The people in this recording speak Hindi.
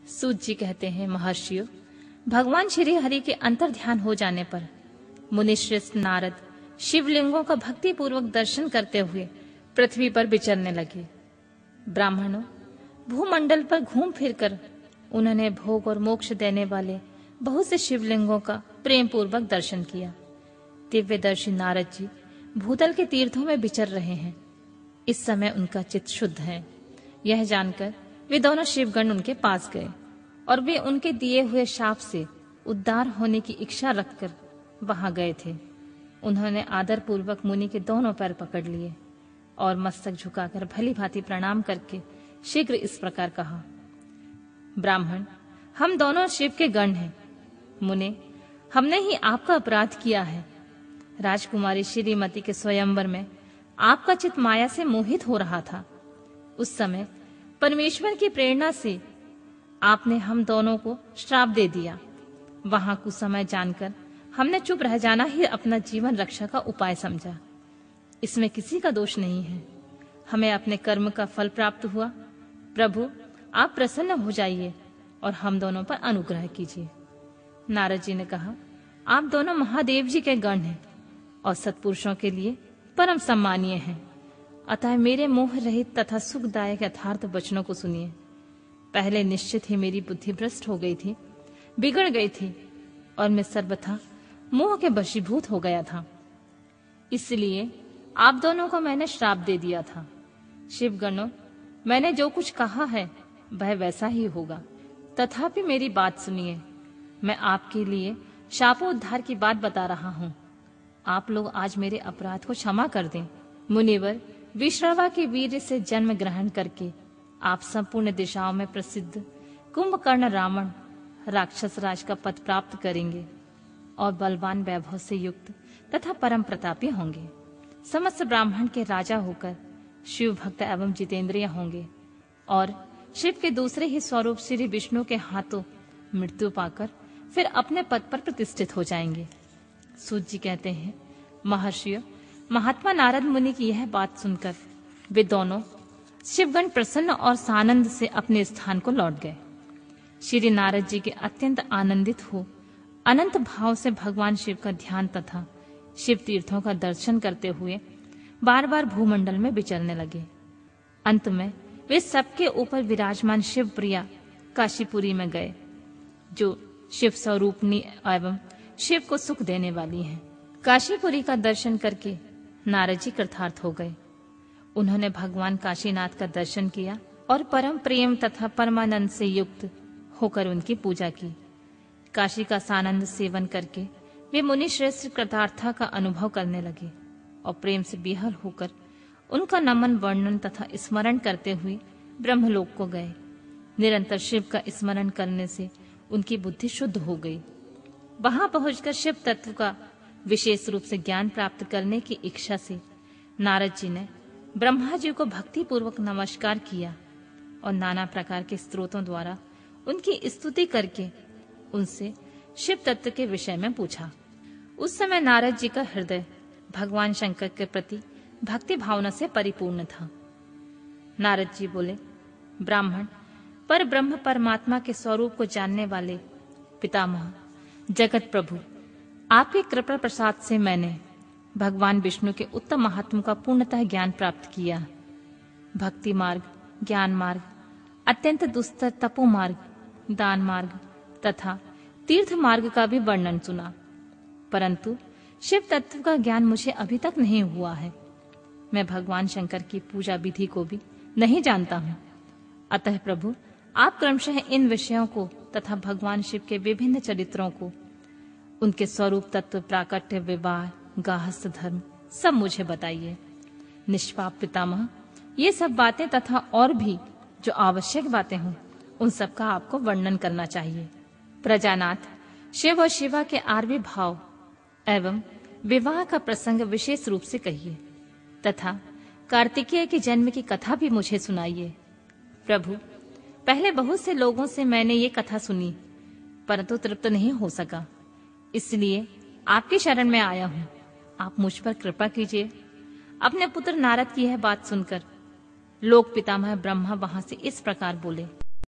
सूत जी कहते हैं, महर्षियों, भगवान श्री हरि के अंतर ध्यान हो जाने पर मुनिश्रेष्ठ नारद शिवलिंगों का भक्ति पूर्वक दर्शन करते हुए पृथ्वी पर विचरने लगे। ब्राह्मणों, भूमंडल पर घूम फिरकर उन्होंने भोग और मोक्ष देने वाले बहुत से शिवलिंगों का प्रेम पूर्वक दर्शन किया। दिव्यदर्शी नारद जी भूतल के तीर्थों में विचर रहे हैं। इस समय उनका चित्त शुद्ध है। यह जानकर वे दोनों शिवगण उनके पास गए और वे उनके दिए हुए शाप से उद्धार होने की इच्छा रखकर वहां गए थे। उन्होंने आदर पूर्वक मुनि के दोनों पैर पकड़ लिए और मस्तक झुकाकर भली भांति प्रणाम करके शीघ्र इस प्रकार कहा, ब्राह्मण, हम दोनों शिव के गण हैं। मुने, हमने ही आपका अपराध किया है। राजकुमारी श्रीमती के स्वयंवर में आपका चित्त माया से मोहित हो रहा था। उस समय परमेश्वर की प्रेरणा से आपने हम दोनों को श्राप दे दिया। वहां कुछ समय जानकर हमने चुप रह जाना ही अपना जीवन रक्षा का उपाय समझा। इसमें किसी का दोष नहीं है। हमें अपने कर्म का फल प्राप्त हुआ। प्रभु, आप प्रसन्न हो जाइए और हम दोनों पर अनुग्रह कीजिए। नारद जी ने कहा, आप दोनों महादेव जी के गण हैं और सत्पुरुषों के लिए परम सम्मानीय हैं। अतः मेरे मोह रहित तथा सुखदायक यथार्थ वचनों को सुनिए। पहले निश्चित ही मेरी बुद्धि भ्रष्ट हो गई थी, बिगड़ गई थी और मैं सर्वथा मोह के वशीभूत हो गया था। इसलिए आप दोनों को मैंने श्राप दे दिया था। शिवगणों, मैंने जो कुछ कहा है वह वैसा ही होगा। तथापि मेरी बात सुनिए। मैं आपके लिए शापोद्धार की बात बता रहा हूँ। आप लोग आज मेरे अपराध को क्षमा कर दें। मुनिवर, विश्रवा के वीर से जन्म ग्रहण करके आप संपूर्ण दिशाओं में प्रसिद्ध कुंभकर्ण रावण राक्षस राज का पद प्राप्त करेंगे और बलवान वैभव से युक्त तथा परम प्रतापी होंगे। समस्त ब्राह्मण के राजा होकर शिव भक्त एवं जितेंद्रिय होंगे और शिव के दूसरे ही स्वरूप श्री विष्णु के हाथों मृत्यु पाकर फिर अपने पद पर प्रतिष्ठित हो जाएंगे। सूत जी कहते हैं, महर्षियों, महात्मा नारद मुनि की यह बात सुनकर वे दोनों शिवगण प्रसन्न और सानंद से अपने स्थान को लौट गए। श्री नारद जी के अत्यंत आनंदित हो अनंत भाव से भगवान शिव का ध्यान तथा शिव तीर्थों का दर्शन करते हुए बार बार भूमंडल में विचरने लगे। अंत में वे सबके ऊपर विराजमान शिव प्रिया काशीपुरी में गए, जो शिव स्वरूपनी एवं शिव को सुख देने वाली है। काशीपुरी का दर्शन करके नारद जी कृतार्थ हो गए। उन्होंने भगवान काशीनाथ का दर्शन किया और परम प्रेम तथा परमानंद से युक्त होकर उनकी पूजा की। काशी का सानंद सेवन करके वे मुनि श्रेष्ठ कृतार्था का अनुभव करने लगे और प्रेम से बिहल होकर उनका नमन वर्णन तथा स्मरण करते हुए ब्रह्मलोक को गए। निरंतर शिव का स्मरण करने से उनकी बुद्धि शुद्ध हो गई। वहां पहुंचकर शिव तत्व का विशेष रूप से ज्ञान प्राप्त करने की इच्छा से नारद जी ने ब्रह्मा जी को भक्ति पूर्वक नमस्कार किया और नाना प्रकार के स्तोत्रों द्वारा उनकी स्तुति करके उनसे शिव तत्व के विषय में पूछा। उस समय नारद जी का हृदय भगवान शंकर के प्रति भक्ति भावना से परिपूर्ण था। नारद जी बोले, ब्राह्मण, पर ब्रह्म परमात्मा के स्वरूप को जानने वाले पितामह जगत प्रभु, आपके कृपा प्रसाद से मैंने भगवान विष्णु के उत्तम महात्म का पूर्णतः ज्ञान प्राप्त किया। भक्ति मार्ग, ज्ञान मार्ग, अत्यंत दुस्तर तपो मार्ग, दान मार्ग तथा तीर्थ मार्ग का भी वर्णन सुना, परंतु शिव तत्व का ज्ञान मुझे अभी तक नहीं हुआ है। मैं भगवान शंकर की पूजा विधि को भी नहीं जानता हूँ। अतः प्रभु, आप क्रमशः इन विषयों को तथा भगवान शिव के विभिन्न चरित्रों को, उनके स्वरूप तत्व, प्राकट्य, विवाह, गाहस्थ धर्म सब मुझे बताइए। निष्पाप पितामह, ये सब बातें तथा और भी जो आवश्यक बातें हों उन सब का आपको वर्णन करना चाहिए। प्रजानाथ, शिव और शिवा के आविर्भाव एवं विवाह का प्रसंग विशेष रूप से कहिए तथा कार्तिकेय के जन्म की कथा भी मुझे सुनाइए। प्रभु, पहले बहुत से लोगों से मैंने ये कथा सुनी, परंतु तृप्त नहीं हो सका, इसलिए आपकी शरण में आया हूँ। आप मुझ पर कृपा कीजिए। अपने पुत्र नारद की यह बात सुनकर लोक पितामह ब्रह्मा वहां से इस प्रकार बोले,